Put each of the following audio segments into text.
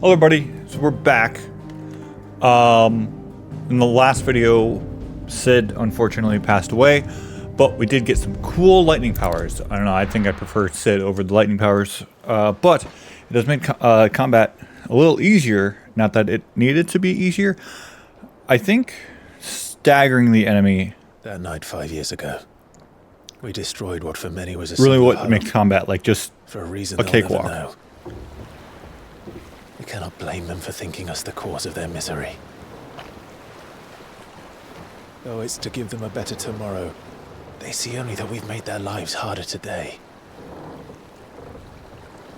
Hello everybody, so we're back. In the last video, Sid unfortunately passed away, but we did get some cool lightning powers. I don't know, I think I prefer Sid over the lightning powers, but it does make combat a little easier, not that it needed to be easier. I think staggering the enemy... That night 5 years ago, we destroyed what for many was a really single what hope. makes combat like just For a reason a they'll never cakewalk. know. We cannot blame them for thinking us the cause of their misery. Though it's to give them a better tomorrow, they see only that we've made their lives harder today.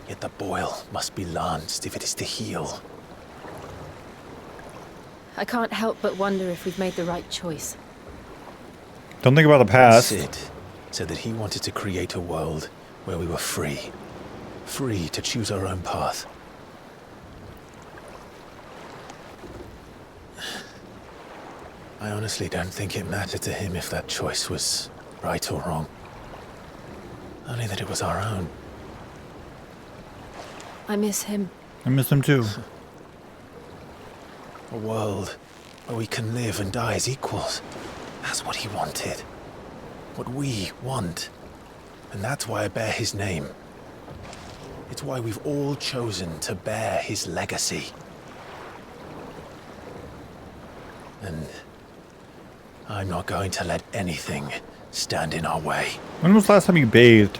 Yet the boil must be lanced if it is to heal. I can't help but wonder if we've made the right choice. Don't think about the past. Sid said that he wanted to create a world where we were free. Free to choose our own path. I honestly don't think it mattered to him if that choice was right or wrong. Only that it was our own. I miss him. I miss him too. A world where we can live and die as equals. That's what he wanted. What we want. And that's why I bear his name. It's why we've all chosen to bear his legacy. And I'm not going to let anything stand in our way. When was the last time you bathed?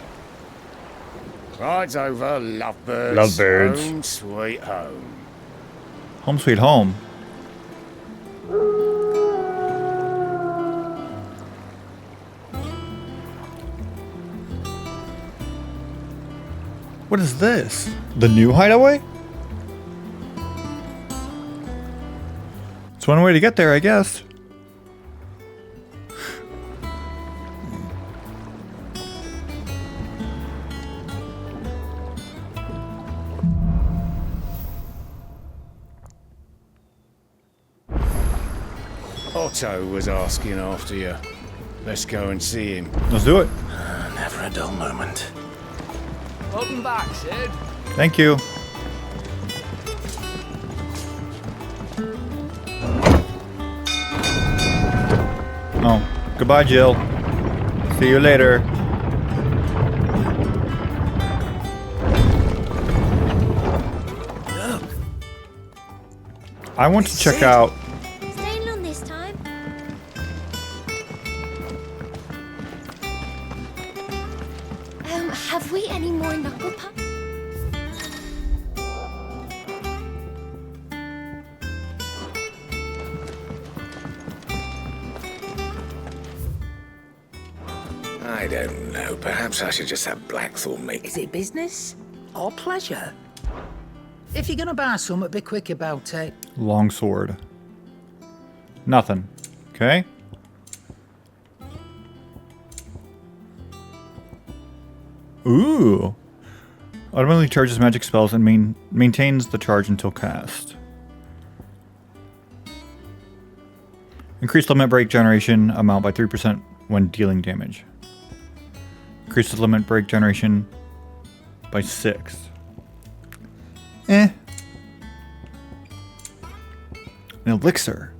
Rides over lovebirds. Lovebirds. Home sweet home. Home sweet home. What is this? The new hideaway? It's one way to get there, I guess. Otto was asking after you. Let's go and see him. Let's do it. Never a dull moment. Welcome back, Sid. Thank you. Oh, goodbye, Jill. See you later. I want to check out. Staying long this time? Have we any more knuckle puck? I don't know. Perhaps I should just have Blackthorn make. Is it business or pleasure? If you're gonna buy something, be quick about it. Longsword. Nothing. Okay. Ooh. Automatically charges magic spells and maintains the charge until cast. Increase limit break generation amount by 3% when dealing damage. Increase the limit break generation by 6. Eh. An elixir.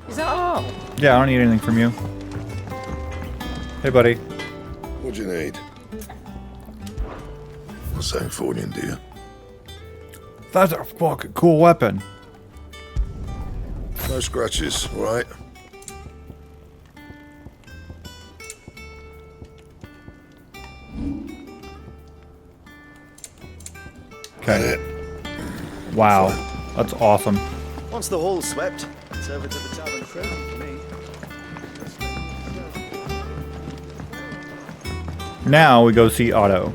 Is that all? Yeah, I don't need anything from you. Hey, buddy. What do you need? Something for you, dear. That's a fucking cool weapon. No scratches, all right? Okay. Wow. That's awesome. Once the hall's swept, it's over to the tavern crew for me. Now we go see Otto.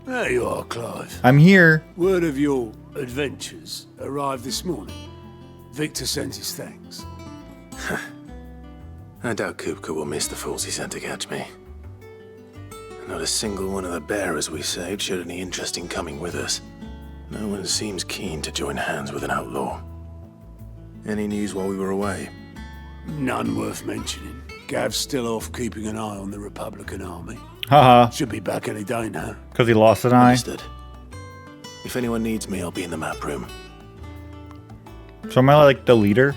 There you are, Clive. I'm here. Word of your adventures arrived this morning. Victor sends his thanks. I doubt Kupka will miss the fools he sent to catch me. Not a single one of the bearers we saved showed any interest in coming with us. No one seems keen to join hands with an outlaw. Any news while we were away? None worth mentioning. Gav's still off keeping an eye on the Republican army. Haha. Should be back any day now. Because he lost an eye. Understood. If anyone needs me, I'll be in the map room. So am I like the leader?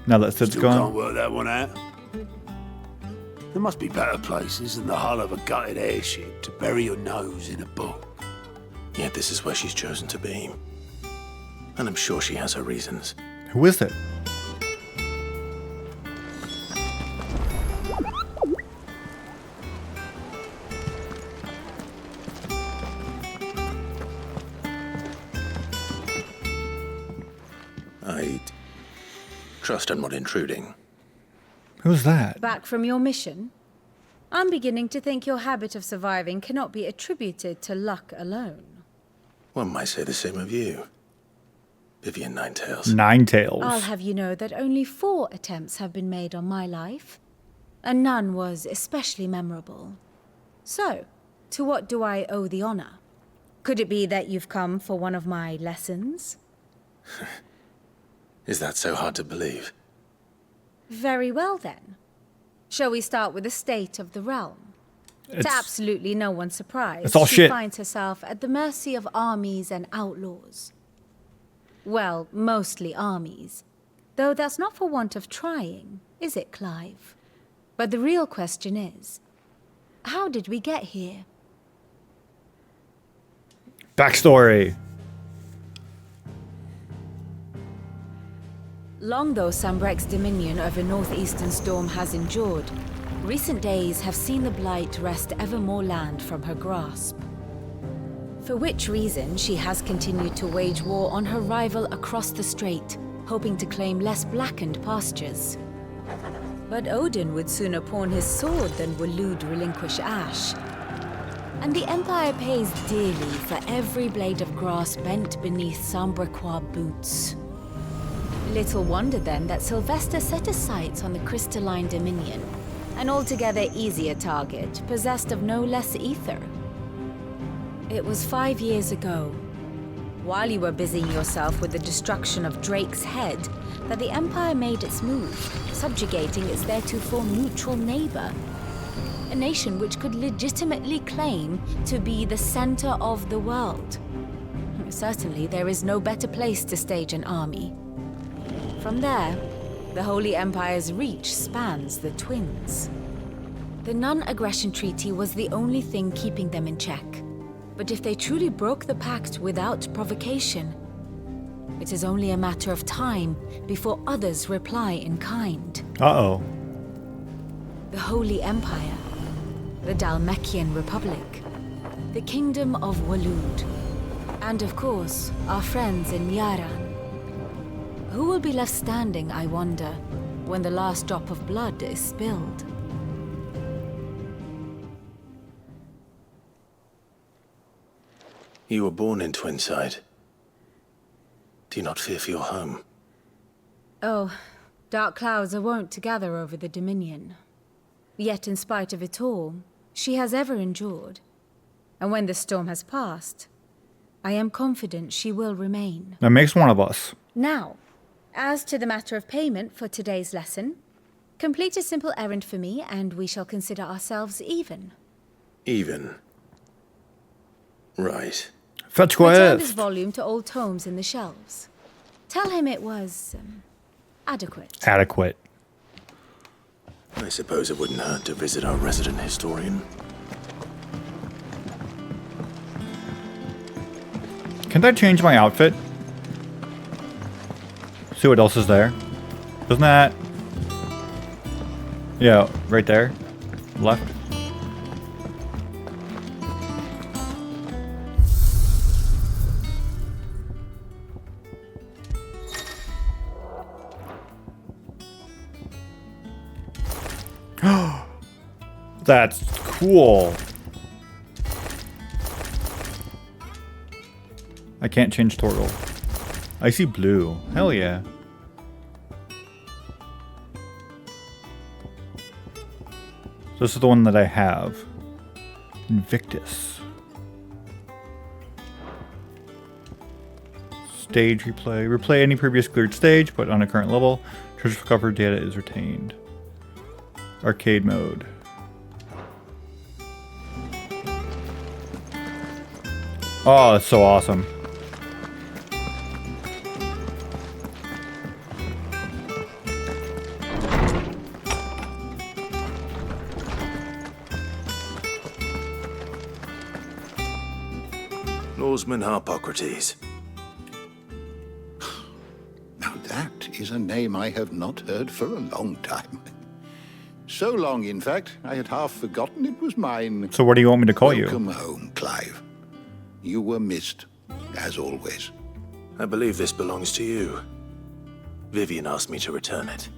Now that Sid's Still can't gone. work that one out. There must be better places than the hull of a gutted airship to bury your nose in a book. Yet this is where she's chosen to be. And I'm sure she has her reasons. Who is it? I trust I'm not intruding. Who's that? Back from your mission? I'm beginning to think your habit of surviving cannot be attributed to luck alone. One might say the same of you, Vivian Ninetails. Ninetails. I'll have you know that only 4 attempts have been made on my life, and none was especially memorable. So, to what do I owe the honor? Could it be that you've come for one of my lessons? Is that so hard to believe? Very well then. Shall we start with the state of the realm? To absolutely no one's surprise, it's all she shit. finds herself at the mercy of armies and outlaws. Well, mostly armies. Though that's not for want of trying, is it, Clive? But the real question is, how did we get here? Backstory. Long though Sambrek's dominion over northeastern Storm has endured, recent days have seen the Blight wrest ever more land from her grasp. For which reason she has continued to wage war on her rival across the strait, hoping to claim less blackened pastures. But Odin would sooner pawn his sword than Waloed relinquish Ash. And the Empire pays dearly for every blade of grass bent beneath Sambrequois boots. Little wonder then that Sylvester set his sights on the Crystalline Dominion, an altogether easier target, possessed of no less ether. It was 5 years ago, while you were busying yourself with the destruction of Drake's Head, that the Empire made its move, subjugating its theretofore neutral neighbor. A nation which could legitimately claim to be the center of the world. Certainly, there is no better place to stage an army. From there, the Holy Empire's reach spans the Twins. The non-aggression treaty was the only thing keeping them in check. But if they truly broke the pact without provocation, it is only a matter of time before others reply in kind. Uh-oh. The Holy Empire, the Dhalmekian Republic, the Kingdom of Waloed, and of course, our friends in Yaran. Who will be left standing, I wonder, when the last drop of blood is spilled? You were born in Twinside. Do you not fear for your home? Oh, dark clouds are wont to gather over the Dominion. Yet in spite of it all, she has ever endured. And when the storm has passed, I am confident she will remain. That makes one of us. Now, as to the matter of payment for today's lesson, complete a simple errand for me and we shall consider ourselves even. Even? Right. Fetch Return this quest. volume to old tomes in the shelves. Tell him it was adequate. Adequate. I suppose it wouldn't hurt to visit our resident historian. Can't I change my outfit? See what else is there. Doesn't that... Yeah, right there. Left. That's cool. I can't change Tortle. I see blue. Hell yeah. This is the one that I have. Invictus. Stage replay. Replay any previous cleared stage, but on a current level. Treasure cover data is retained. Arcade mode. Oh, that's so awesome. Norseman Harpocrates. Now that is a name I have not heard for a long time. So long, in fact, I had half forgotten it was mine. So what do you want me to call Welcome you? home, Clive. You were missed, as always. I believe this belongs to you. Vivian asked me to return it.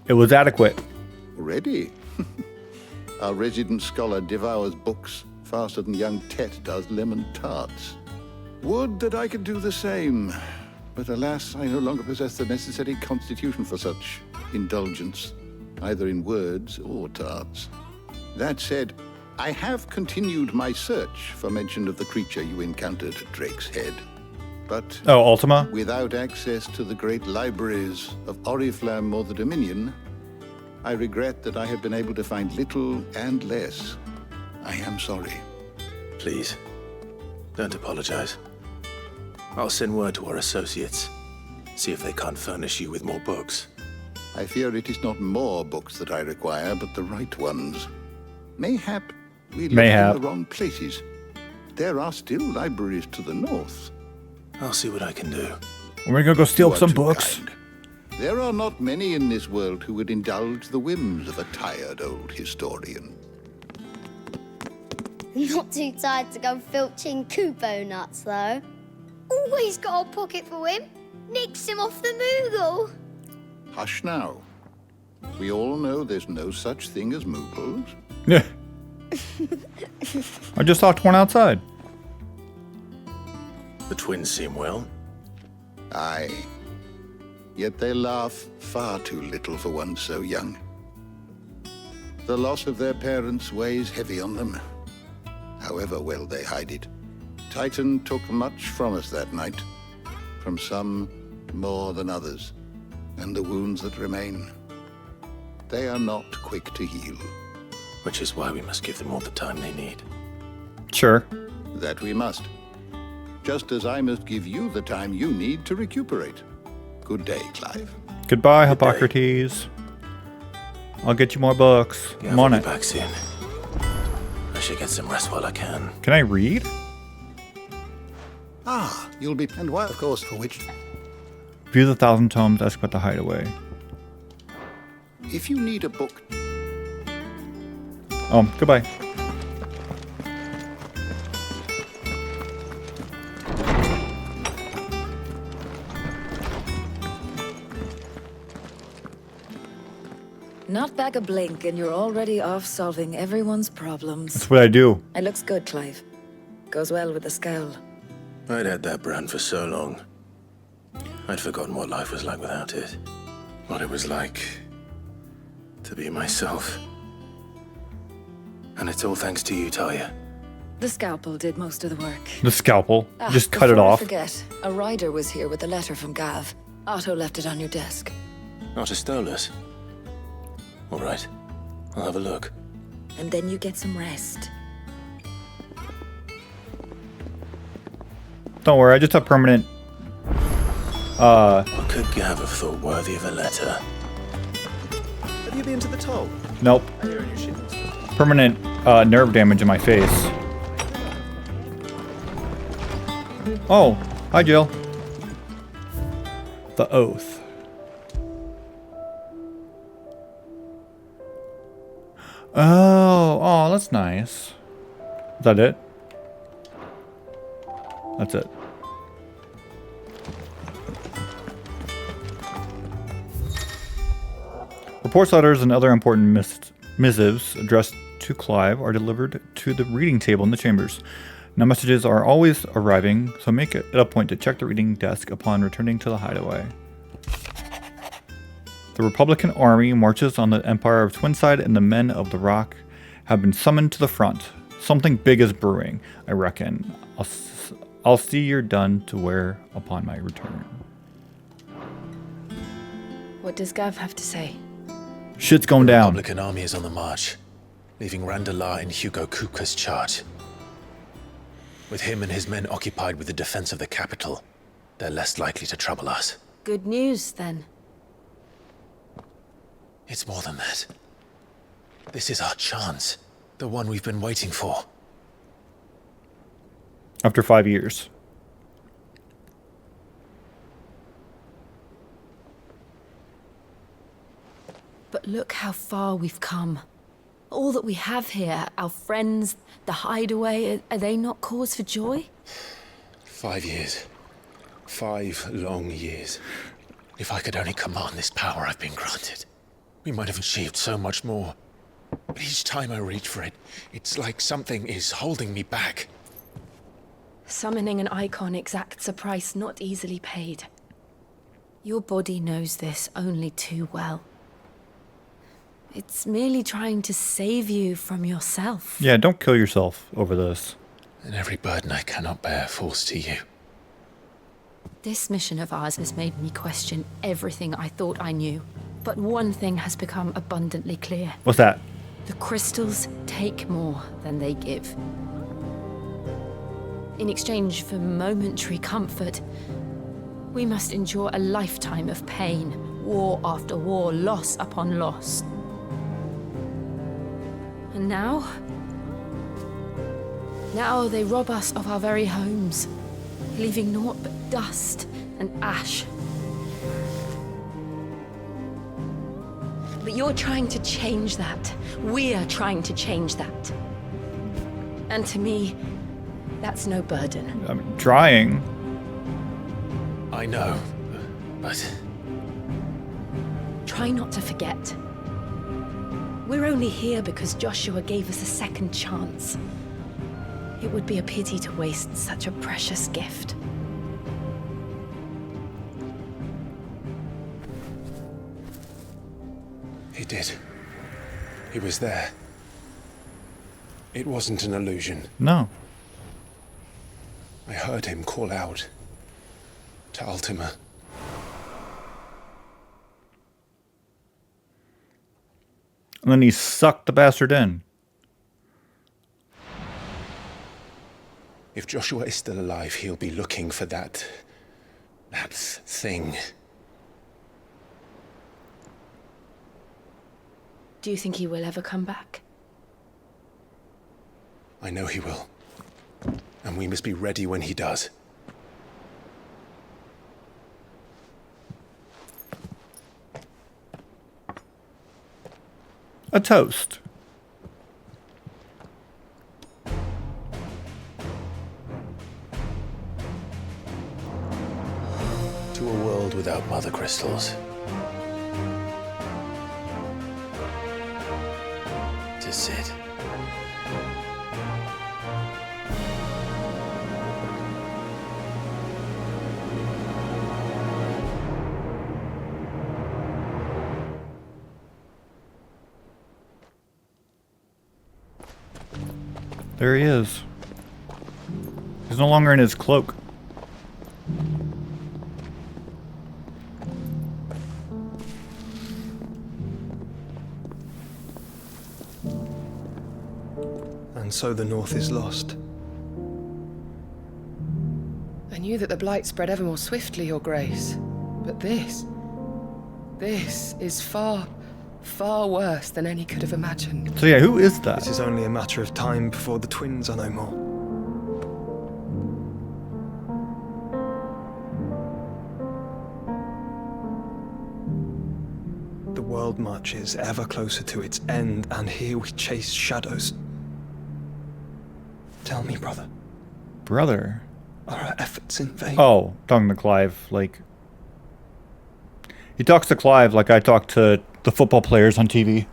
It was adequate. Ready? Our resident scholar devours books faster than young Tet does lemon tarts. Would that I could do the same. But alas, I no longer possess the necessary constitution for such indulgence, either in words or tarts. That said, I have continued my search for mention of the creature you encountered at Drake's Head. But Oh, Ultima? without access to the great libraries of Oriflamme or the Dominion, I regret that I have been able to find little and less. I am sorry. Please, don't apologize. I'll send word to our associates. See if they can't furnish you with more books. I fear it is not more books that I require, but the right ones. Mayhap we looked Mayhap. in the wrong places. There are still libraries to the north. I'll see what I can do. We're gonna go steal You are some too books. kind. There are not many in this world who would indulge the whims of a tired old historian. Not too tired to go filching Kupo nuts, though. Always got a pocket for him. Nicks him off the Moogle. Hush now. We all know there's no such thing as Moogles. Yeah. I just talked one outside. The twins seem well. Aye. Yet they laugh far too little for one so young. The loss of their parents weighs heavy on them, however well they hide it. Titan took much from us that night, from some more than others, and the wounds that remain, they are not quick to heal. Which is why we must give them all the time they need. Sure. That we must. Just as I must give you the time you need to recuperate. Good day, Clive. Goodbye, Hippocrates. I'll get you more books. Yeah, I'm on we'll it. be back soon. I should get some rest while I can. Can I read? Ah, you'll be... And why, of course, for which... View the 1,000 tomes, ask about the hideaway. If you need a book... Oh, goodbye. Not back a blink and you're already off solving everyone's problems. That's what I do. It looks good, Clive. Goes well with the scowl. I'd had that brand for so long. I'd forgotten what life was like without it. What it was like to be myself. And it's all thanks to you, Talia. The scalpel did most of the work. The scalpel. Just cut it before I off. forget, a rider was here with a letter from Gav. Otto left it on your desk. Otter stole us. All right, I'll have a look. And then you get some rest. Don't worry, I just have permanent. What could Gav have thought worthy of a letter? Have you been to the toll? Nope. I hear your shipments. Permanent nerve damage in my face. Oh, hi, Jill. The Oath. Oh, that's nice. Is that it? That's it. Reports, letters, and other important missives addressed to Clive are delivered to the reading table in the chambers. Now, messages are always arriving, so make it a point to check the reading desk upon returning to the hideaway. The Republican army marches on the Empire of Twinside, and the men of the Rock have been summoned to the front. Something big is brewing, I reckon. I'll see you're done to wear upon my return. What does Gav have to say? Shit's going The down. Republican army is on the march, leaving Randalar in Hugo Kupka's charge. With him and his men occupied with the defense of the capital, they're less likely to trouble us. Good news, then. It's more than that. This is our chance. The one we've been waiting for. After 5 years. But look how far we've come. All that we have here, our friends, the hideaway, are they not cause for joy? 5 years. 5 long years. If I could only command this power I've been granted, we might have achieved so much more. But each time I reach for it, it's like something is holding me back. Summoning an icon exacts a price not easily paid. Your body knows this only too well. It's merely trying to save you from yourself. Yeah, don't kill yourself over this. And every burden I cannot bear falls to you. This mission of ours has made me question everything I thought I knew. But one thing has become abundantly clear. What's that? The crystals take more than they give. In exchange for momentary comfort, we must endure a lifetime of pain, war after war, loss upon loss. And now they rob us of our very homes, leaving naught but dust and ash. But you're trying to change that. We're trying to change that. And to me, that's no burden. I'm trying. I know, but... Try not to forget. We're only here because Joshua gave us a second chance. It would be a pity to waste such a precious gift. He did. He was there. It wasn't an illusion. No. I heard him call out to Ultima. And then he sucked the bastard in. If Joshua is still alive, he'll be looking for that thing. Do you think he will ever come back? I know he will. And we must be ready when he does. A toast. To a world without mother crystals. To Cid. There he is. He's no longer in his cloak. And so the North is lost. I knew that the Blight spread ever more swiftly, Your Grace. But this is far, far worse than any could have imagined. So yeah, who is that? It is only a matter of time before the twins are no more. The world marches ever closer to its end, and here we chase shadows. Tell me, brother, Brother. are our efforts in vain? Oh, talking to Clive, like... He talks to Clive like I talk to the football players on TV.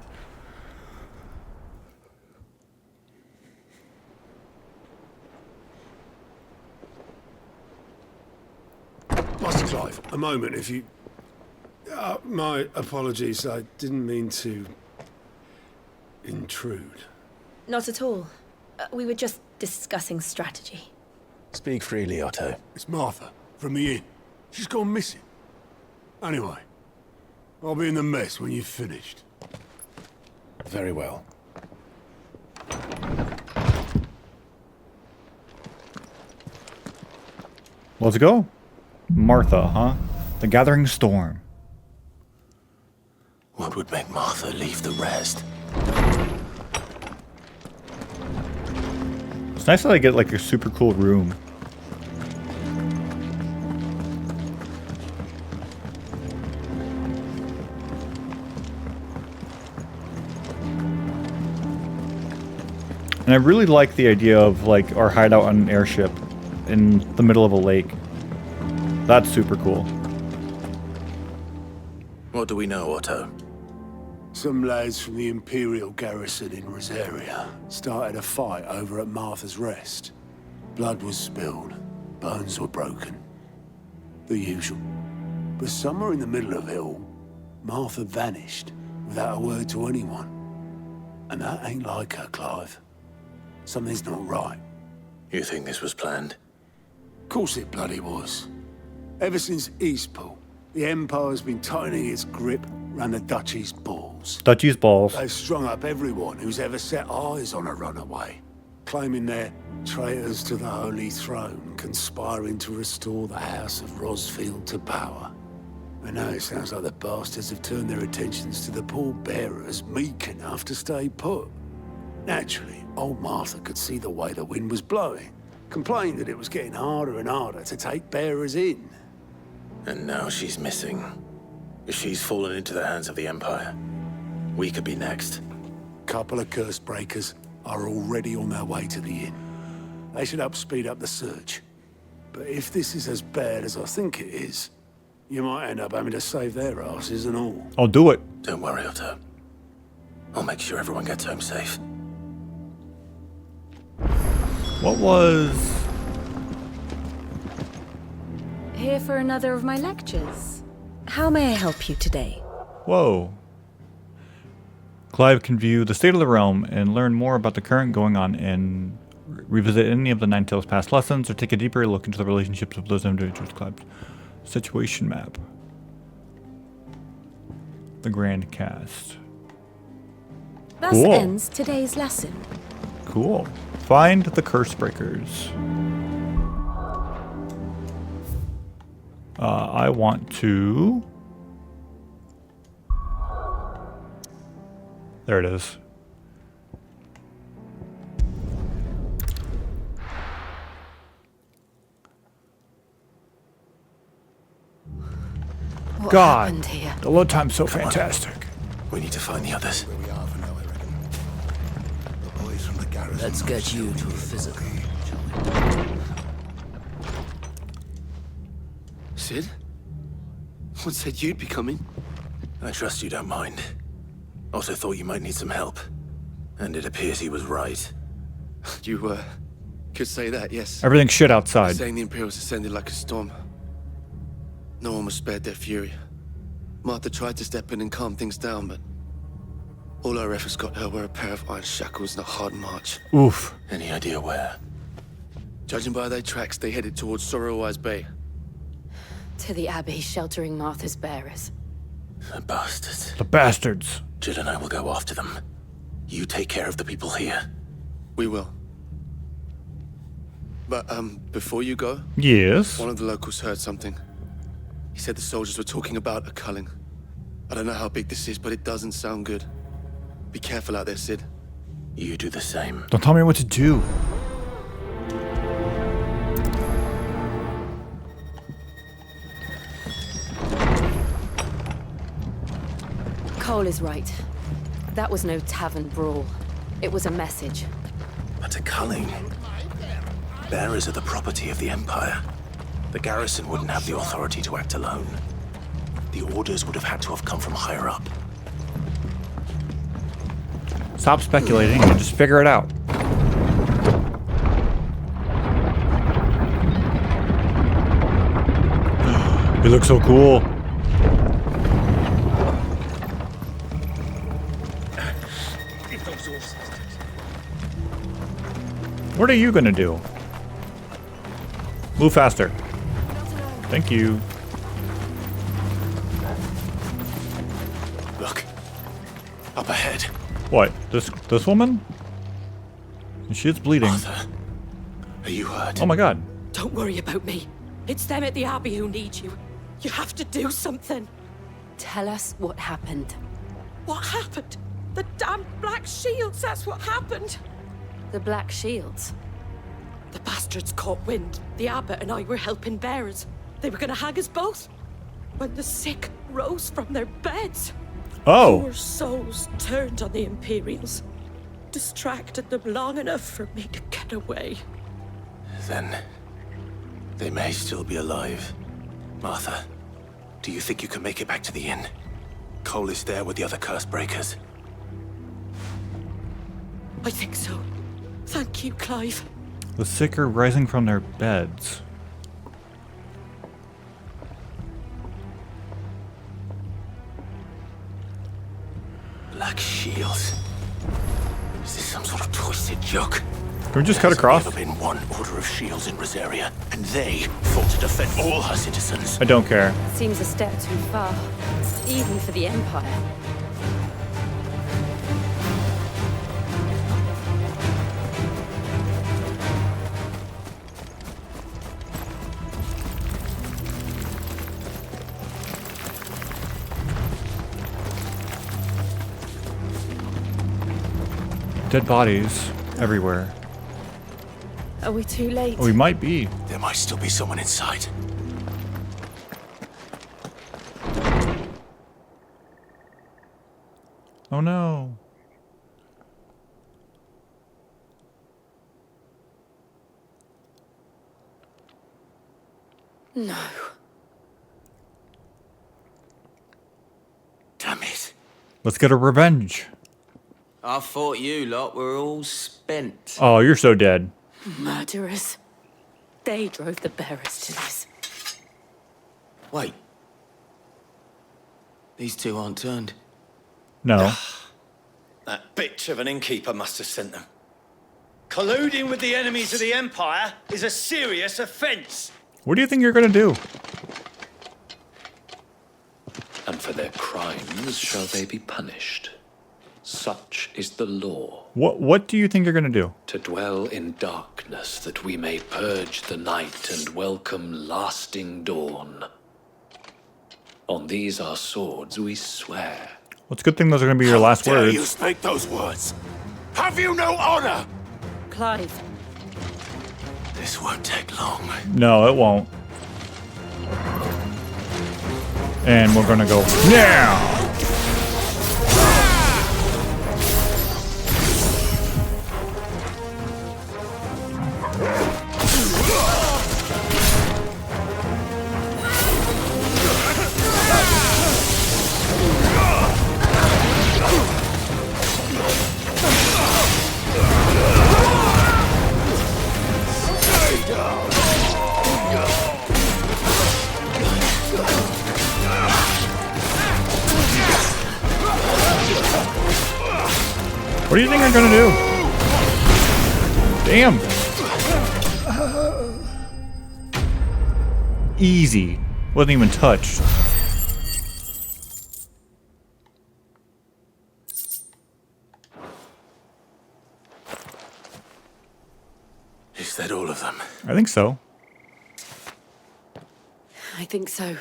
Master Clive, a moment, if you... My apologies. I didn't mean to intrude. Not at all. We were just discussing strategy. Speak freely, Otto. It's Martha, from the inn. She's gone missing. Anyway, I'll be in the mess when you've finished. Very well. Let's go. Martha, huh? The Gathering Storm. What would make Martha leave the rest? It's nice that I get like a super cool room. And I really like the idea of like our hideout on an airship in the middle of a lake. That's super cool. What do we know, Otto? Some lads from the Imperial garrison in Rosaria started a fight over at Martha's Rest. Blood was spilled, bones were broken. The usual. But somewhere in the middle of it all, Martha vanished without a word to anyone. And that ain't like her, Clive. Something's not right. You think this was planned? Of course it bloody was. Ever since Eastpool, the Empire's been tightening its grip around the Duchy's balls. Duchy's balls. They've strung up everyone who's ever set eyes on a runaway, claiming they're traitors to the Holy Throne, conspiring to restore the House of Rosfield to power. And now it sounds like the bastards have turned their attentions to the pallbearers meek enough to stay put. Naturally, old Martha could see the way the wind was blowing, complained that it was getting harder and harder to take bearers in. And now she's missing. If she's fallen into the hands of the Empire, we could be next. Couple of curse breakers are already on their way to the inn. They should help speed up the search. But if this is as bad as I think it is, you might end up having to save their asses and all. I'll do it. Don't worry, Otto. I'll make sure everyone gets home safe. What was... Here for another of my lectures. How may I help you today? Whoa. Clive can view the state of the realm and learn more about the current going on and revisit any of the Nine Tails past lessons or take a deeper look into the relationships of those individuals. Clive. Situation map. The Grand Cast. Thus Cool. ends today's lesson. Cool. Find the curse breakers. I want to... There it is. What God, happened here? the load time's so fantastic. We need to find the others. Let's get you to physical, shall we? Sid? What said you'd be coming? I trust you don't mind. Also thought you might need some help. And it appears he was right. You, could say that, yes. Everything's shit outside. Saying the Imperials ascended like a storm. No one was spared their fury. Martha tried to step in and calm things down, but all our efforts got her were a pair of iron shackles and a hard march. Oof. Any idea where? Judging by their tracks, they headed towards Sorrowwise Bay. To the Abbey sheltering Martha's bearers. The bastards. The bastards. Jill and I will go after them. You take care of the people here. We will. But, before you go... Yes? One of the locals heard something. He said the soldiers were talking about a culling. I don't know how big this is, but it doesn't sound good. Be careful out there, Sid. You do the same. Don't tell me what to do. Cole is right. That was no tavern brawl. It was a message. But a culling. Bearers are the property of the Empire. The garrison wouldn't have the authority to act alone. The orders would have had to have come from higher up. Stop speculating and just figure it out. He looks so cool. What are you gonna do? Move faster. Thank you. Look. Up ahead. What? This woman? She is bleeding. Martha, are you hurt? Oh my god. Don't worry about me. It's them at the Abbey who need you. You have to do something. Tell us what happened. What happened? The damn Black Shields, that's what happened. The Black Shields? The bastards caught wind. The abbot and I were helping bearers. They were gonna hang us both. When the sick rose from their beds. Oh. Poor souls turned on the Imperials. Distracted them long enough for me to get away. Then they may still be alive. Martha, do you think you can make it back to the inn? Cole is there with the other curse breakers. I think so. Thank you, Clive. The sick are rising from their beds. Black Shields. Is this some sort of twisted joke? Can we just cut across? There's never been one order of shields in Rosaria, and they fought to defend all her citizens. I don't care. Seems a step too far, even for the Empire. Dead bodies everywhere. Are we too late? We might be. There might still be someone inside. Oh no. No. Damn it. Let's get a revenge. I thought you lot were all spent. Oh, you're so dead. Murderers. They drove the bearers to this. Wait. These two aren't turned. No. That bitch of an innkeeper must have sent them. Colluding with the enemies of the Empire is a serious offense. What do you think you're gonna do? And for their crimes shall they be punished. Such is the law. What do you think you're gonna do? To dwell in darkness that we may purge the night and welcome lasting dawn. On these our swords we swear. Well, it's a good thing those are gonna be your last How dare words. you speak those words? Have you no honor? Clive. This won't take long. No, it won't. And we're gonna go now. What do you think I'm gonna do? Damn. Easy. Wasn't even touched. Is that all of them? I think so. I think so.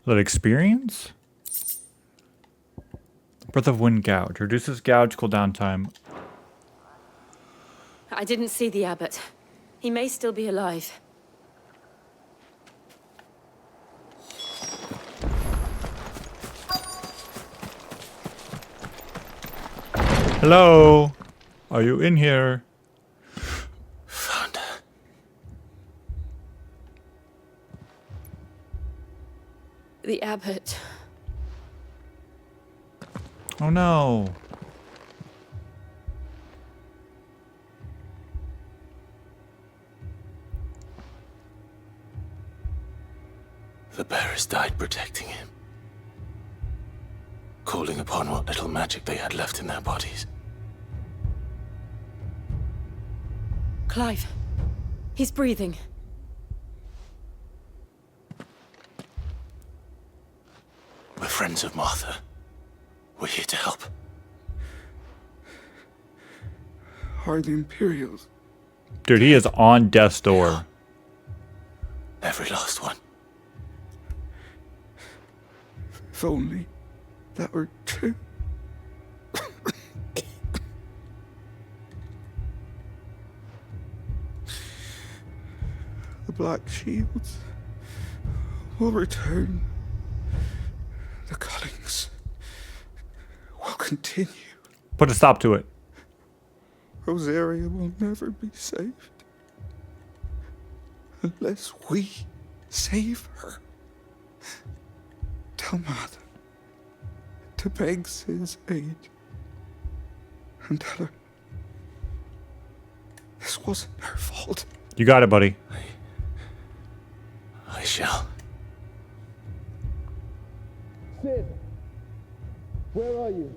That experience? Breath of Wind Gouge. Reduces gouge cooldown time. I didn't see the abbot. He may still be alive. Hello? Are you in here? Found her. The abbot. Oh no. The bearers died protecting him. calling upon what little magic they had left in their bodies. Clive. He's breathing. We're friends of Martha. We're here to help. Are the Imperials? Dude, he is on death's door. Every last one. If only that were true. The Black Shields will return. The Cullings will continue. Put a stop to it. Rosaria will never be saved unless we save her. Tell Mother to beg Cid's aid and tell her this wasn't her fault. You got it, buddy. I shall. Cid, where are you?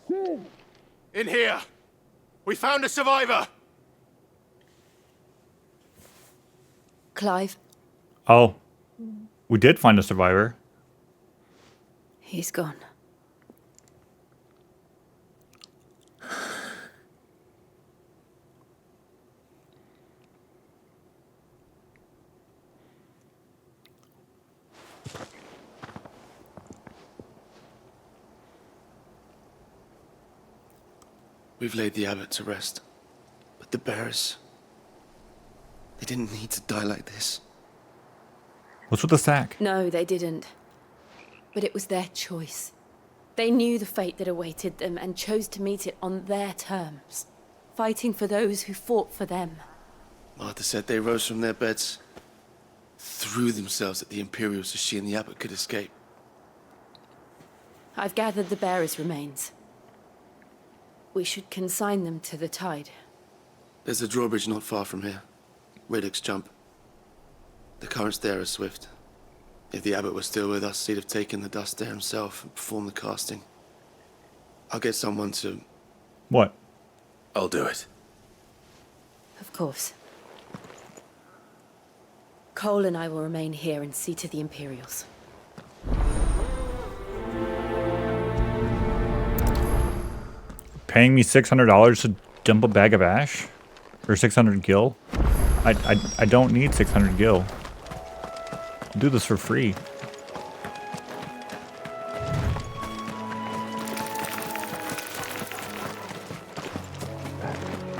Cid! In here! We found a survivor! Clive, Oh. We did find a survivor. he's gone. We've laid the abbot to rest. But the bearers... they didn't need to die like this. What's with the sack? No, they didn't. But it was their choice. They knew the fate that awaited them and chose to meet it on their terms, fighting for those who fought for them. Martha said they rose from their beds, threw themselves at the Imperials so she and the abbot could escape. I've gathered the bearers' remains. We should consign them to the tide. There's a drawbridge not far from here. Radix Jump. The currents there are swift. If the abbot was still with us, he'd have taken the dust there himself and performed the casting. I'll get someone to... What? I'll do it. Of course. Cole and I will remain here and see to the Imperials. Paying me $600 to dump a bag of ash? Or 600 gil? I don't need 600 gil. I'll do this for free.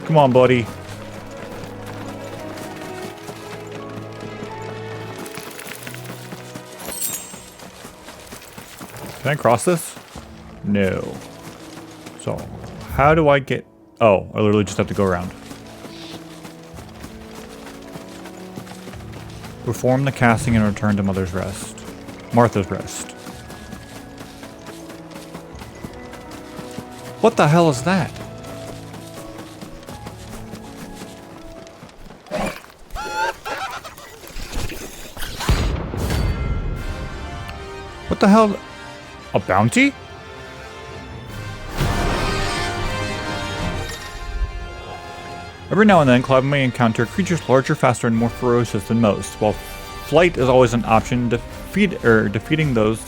Come on, buddy. Can I cross this? No. So, how do I get... Oh, I literally just have to go around. Perform the casting and return to Martha's Rest. What the hell is that? What the hell? A bounty? Every now and then, Clive may encounter creatures larger, faster, and more ferocious than most. While flight is always an option, defeating those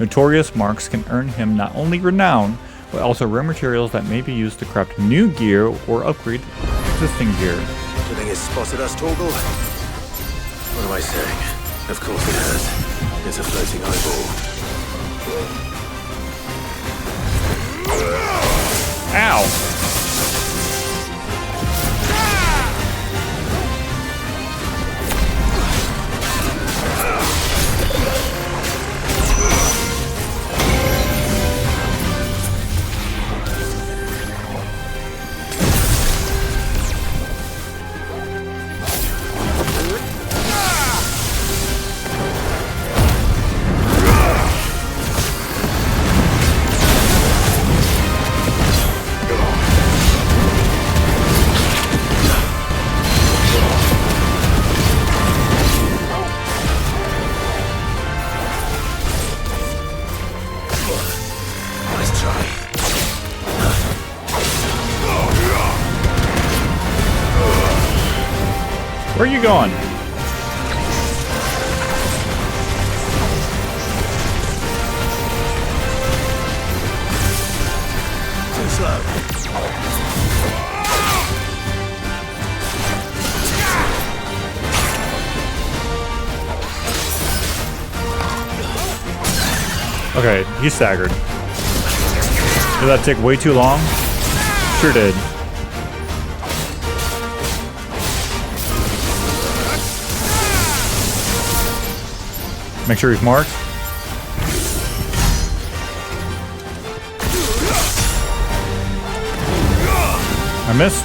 notorious marks can earn him not only renown, but also rare materials that may be used to craft new gear or upgrade existing gear. Do you think it's spotted us, Torgal? What am I saying? Of course it has. It's a floating eyeball. Ow! Where are you going? Too slow. Okay, he staggered. Did that take way too long? Sure did. Make sure he's marked. I missed.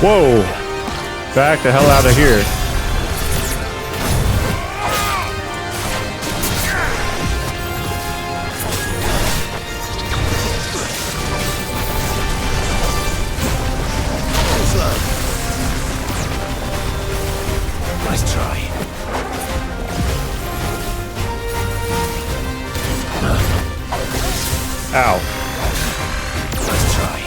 Whoa! Back the hell out of here. Nice try. Ow. Nice try.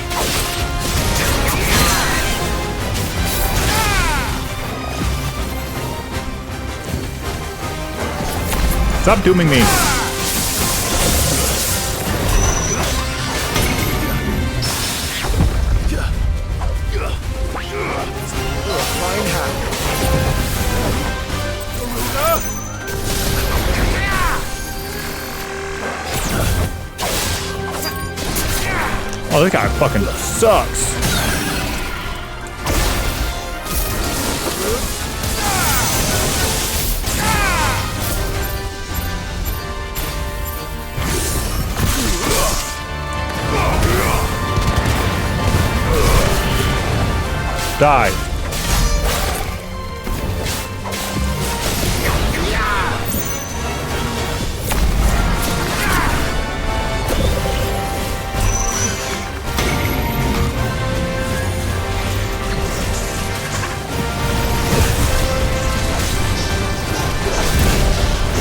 Stop dooming me. Fine hand. Oh, this guy fucking sucks. Die.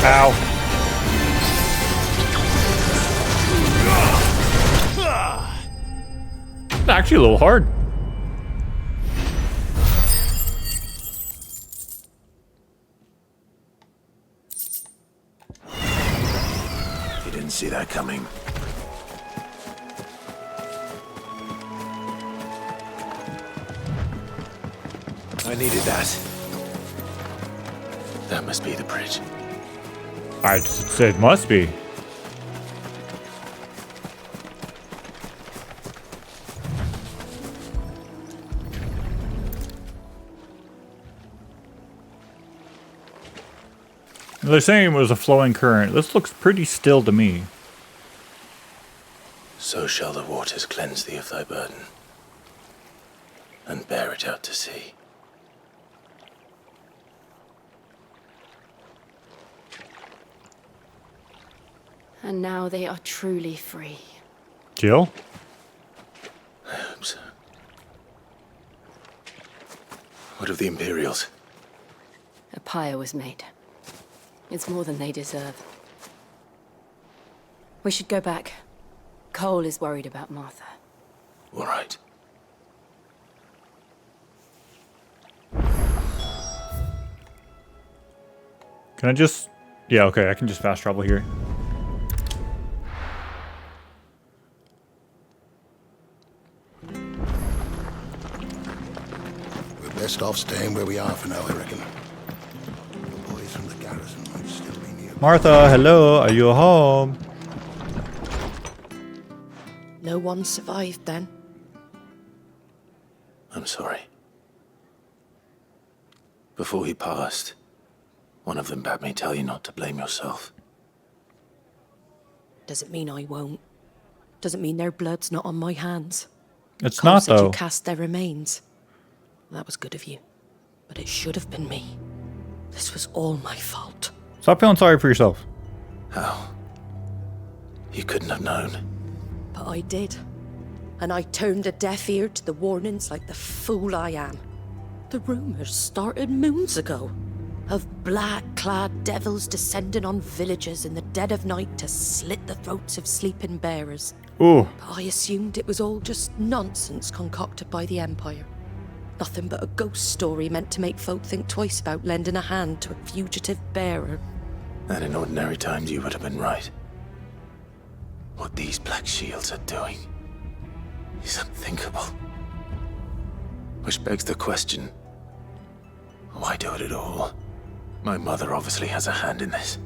Ow. Actually a little hard. You didn't see that coming. I needed that. That must be the bridge. I just said must be. They're saying it was a flowing current. This looks pretty still to me. So shall the waters cleanse thee of thy burden, and bear it out to sea. And now they are truly free. Jill? I hope so. What of the Imperials? A pyre was made. It's more than they deserve. We should go back. Cole is worried about Martha. All right. Can I just... Yeah, okay, I can just fast travel here. We're best off staying where we are for now, I reckon. The boys from the garrison might still be near. Martha, hello, are you home? No one survived then. I'm sorry. Before he passed, one of them bade me tell you not to blame yourself. Doesn't mean I won't. Doesn't mean their blood's not on my hands. It's Cole not, said though. you cast their remains. That was good of you. But it should have been me. This was all my fault. Stop feeling sorry for yourself. How? You couldn't have known. But I did. And I turned a deaf ear to the warnings like the fool I am. The rumors started moons ago. of black-clad devils descending on villages in the dead of night to slit the throats of sleeping bearers. Ooh. I assumed it was all just nonsense concocted by the Empire. Nothing but a ghost story meant to make folk think twice about lending a hand to a fugitive bearer. And in ordinary times, you would have been right. What these Black Shields are doing is unthinkable. Which begs the question, why do it at all? My mother obviously has a hand in this.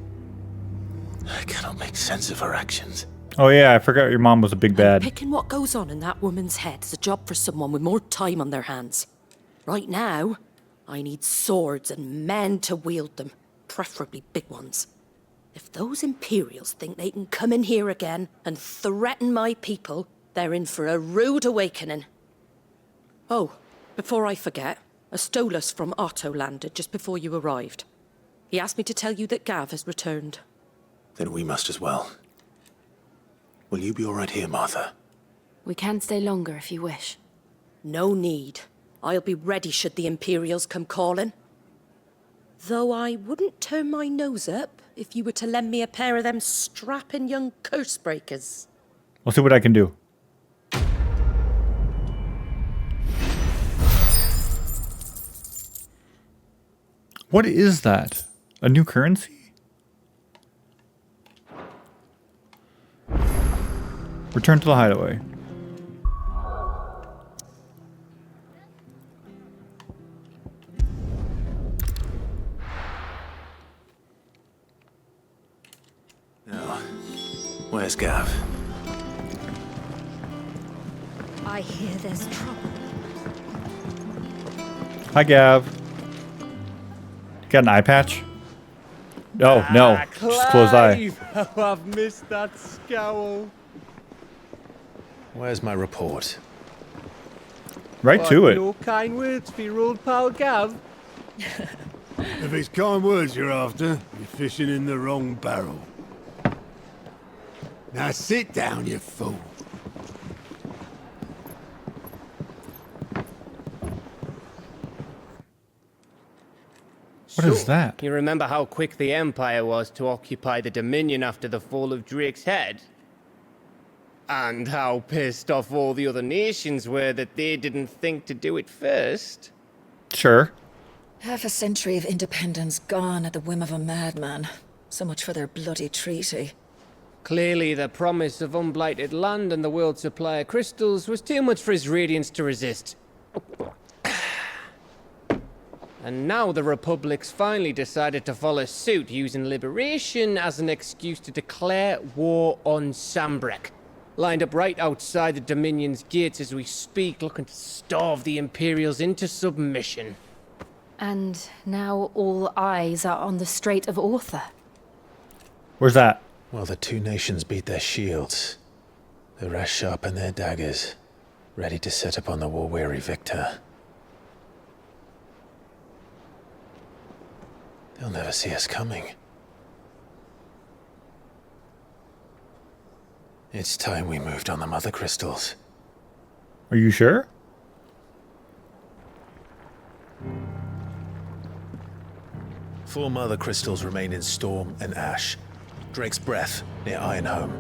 I cannot make sense of her actions. Oh yeah, I forgot your mom was a big bad. Picking what goes on in that woman's head is a job for someone with more time on their hands. Right now, I need swords and men to wield them, preferably big ones. If those Imperials think they can come in here again and threaten my people, they're in for a rude awakening. Oh, before I forget, a Stolas from Otto landed just before you arrived. He asked me to tell you that Gav has returned. Then we must as well. Will you be all right here, Martha? We can stay longer if you wish. No need. I'll be ready should the Imperials come calling. Though I wouldn't turn my nose up if you were to lend me a pair of them strapping young curse breakers. We'll see what I can do. What is that? A new currency? Return to the hideaway. Now, where's Gav? I hear there's trouble. Hi, Gav. Got an eye patch? Oh, no. Just closed eye. Oh, I've missed that scowl. Where's my report? Right to it. No kind words for your old pal Gav. If it's kind words you're after, you're fishing in the wrong barrel. Now sit down, you fool. What is that? You remember how quick the Empire was to occupy the Dominion after the fall of Drake's Head? And how pissed off all the other nations were that they didn't think to do it first? Sure. Half a century of independence gone at the whim of a madman. So much for their bloody treaty. Clearly, the promise of unblighted land and the world's supply of crystals was too much for his radiance to resist. And now the Republic's finally decided to follow suit, using liberation as an excuse to declare war on Sambrek. Lined up right outside the Dominion's gates as we speak, looking to starve the Imperials into submission. And now all eyes are on the Strait of Author. Where's that? While the two nations beat their shields, the rest sharpen their daggers, ready to set upon the war-weary victor. They'll never see us coming. It's time we moved on the Mother Crystals. Are you sure? Four Mother Crystals remain in Storm and Ash. Drake's Breath near Ironhome.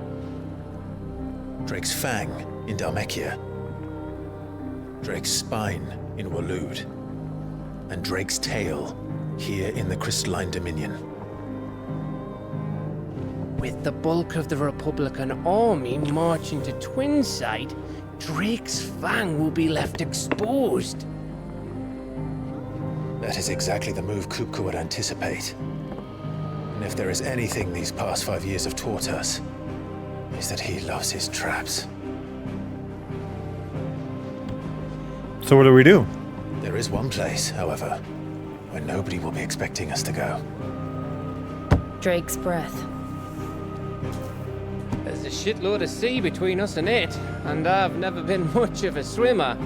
Drake's Fang in Dhalmekia. Drake's Spine in Waloed. And Drake's Tail here in the Crystalline Dominion. With the bulk of the Republican army marching to Twinside, Drake's Fang will be left exposed. That is exactly the move Kupka would anticipate. And if there is anything these past 5 years have taught us, is that he loves his traps. So what do we do? There is one place, however, where nobody will be expecting us to go. Drake's Breath. There's a shitload of sea between us and it, and I've never been much of a swimmer.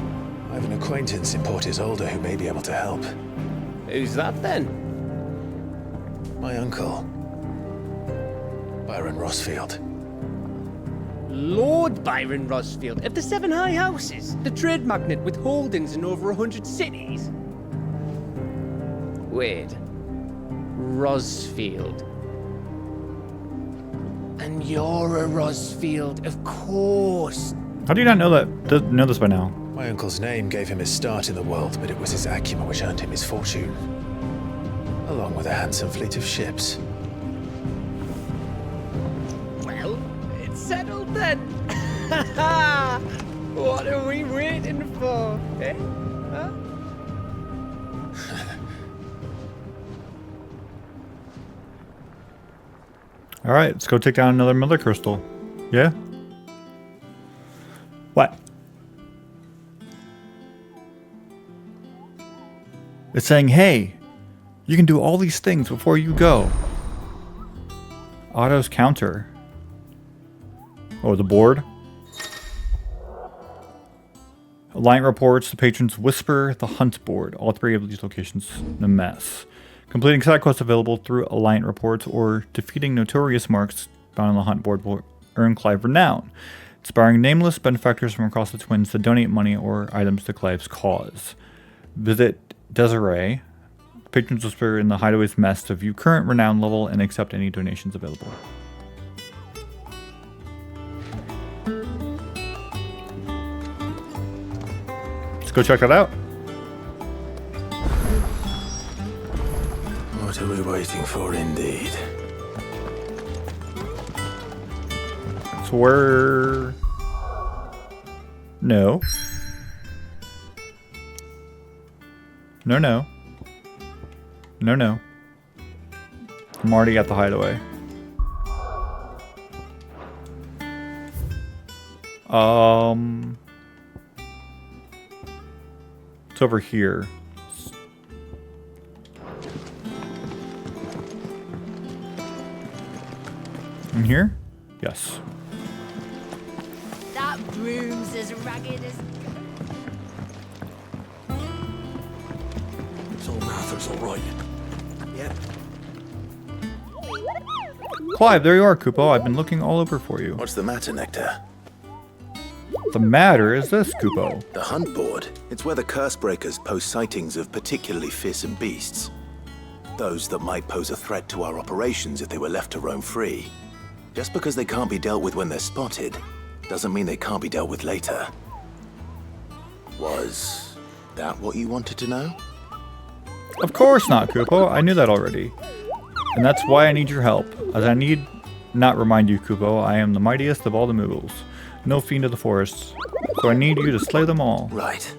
I have an acquaintance in Port Isolde who may be able to help. Who's that then? My uncle, Byron Rosfield. Lord Byron Rosfield of the Seven High Houses, the trade magnate with holdings in over 100 cities. Wait, Rosfield. And you're a Rosfield, of course. How do you not know that? Know this by now? My uncle's name gave him his start in the world, but it was his acumen which earned him his fortune, along with a handsome fleet of ships. Well, it's settled then. What are we waiting for, eh? Huh? All right, let's go take down another Mother Crystal. Yeah? What? It's saying, hey, you can do all these things before you go. Otto's counter. Oh, the board? Alliant reports, the patrons whisper, the hunt board. All three of these locations in a mess. Completing side quests available through Alliant reports or defeating notorious marks found on the hunt board will earn Clive renown. Inspiring nameless benefactors from across the Twins to donate money or items to Clive's cause. Visit Desiree. Patrons whisper in the Hideaway's mess to view current renown level and accept any donations available. Let's go check that out. What are we waiting for, indeed? So we're... No. No, no. No, no. I'm already at the Hideaway. It's over here. In here? Yes. That broom's as ragged as... So Mather's all right. Yeah. Clive, there you are, Kupo. I've been looking all over for you. What's the matter, Nectar? The matter is this, Kupo. The hunt board. It's where the Cursebreakers post sightings of particularly fearsome beasts. Those that might pose a threat to our operations if they were left to roam free. Just because they can't be dealt with when they're spotted, doesn't mean they can't be dealt with later. Was that what you wanted to know? Of course not, Kupo. I knew that already. And that's why I need your help. As I need not remind you, Kupo, I am the mightiest of all the Moogles. No fiend of the forests. So I need you to slay them all. Right.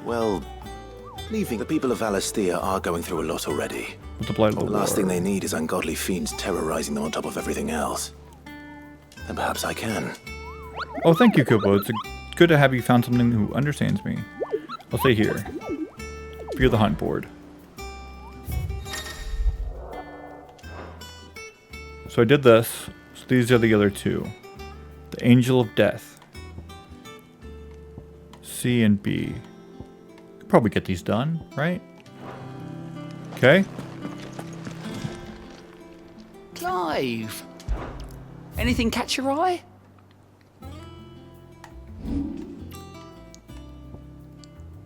Well, leaving the people of Valisthea are going through a lot already. With the blight of the last war. thing they need is ungodly fiends terrorizing them on top of everything else. And perhaps I can. Oh, thank you, Kupo. It's good to have you found someone who understands me. I'll stay here. View the hunt board. So I did this. So these are the other two. The Angel of Death. C and B. Could probably get these done, right? Okay. Clive! Anything catch your eye?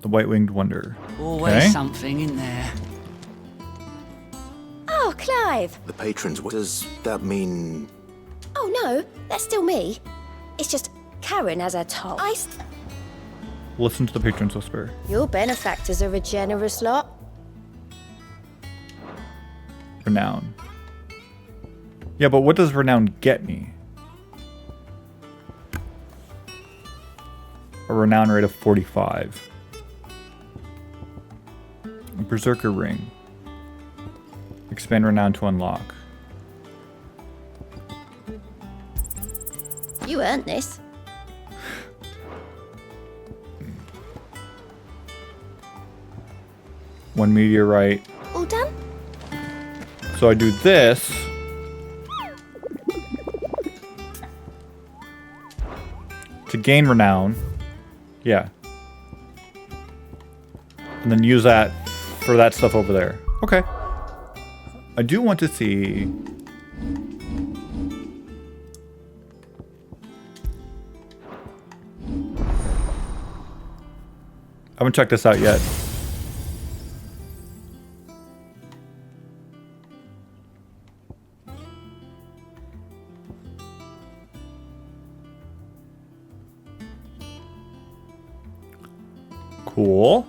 The White-Winged Wonder. Always Okay. something in there. Oh, Clive! The patrons, what does that mean? Oh, no, that's still me. It's just Karen has her top. Listen to the patrons whisper. Your benefactors are a generous lot. Renown. Yeah, but what does renown get me? A renown rate of 45. A Berserker Ring. Expand renown to unlock. You earned this. One meteorite. All done? So I do this. To gain renown. Yeah. And then use that for that stuff over there. Okay. I do want to see... I haven't checked this out yet. Cool.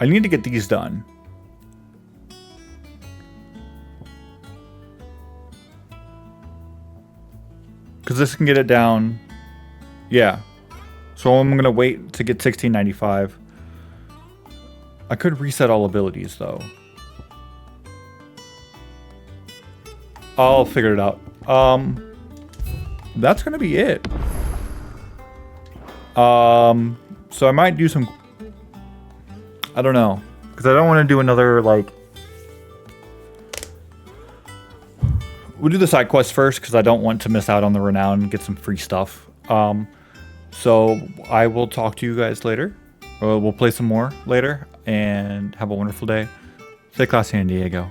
I need to get these done. Because this can get it down. Yeah. So I'm going to wait to get 1695. I could reset all abilities, though. I'll figure it out. That's going to be it. So I might do some... I don't know. Because I don't want to do another, like... We'll do the side quest first, because I don't want to miss out on the renown and get some free stuff. So I will talk to you guys later. We'll play some more later, and have a wonderful day. Stay classy, San Diego.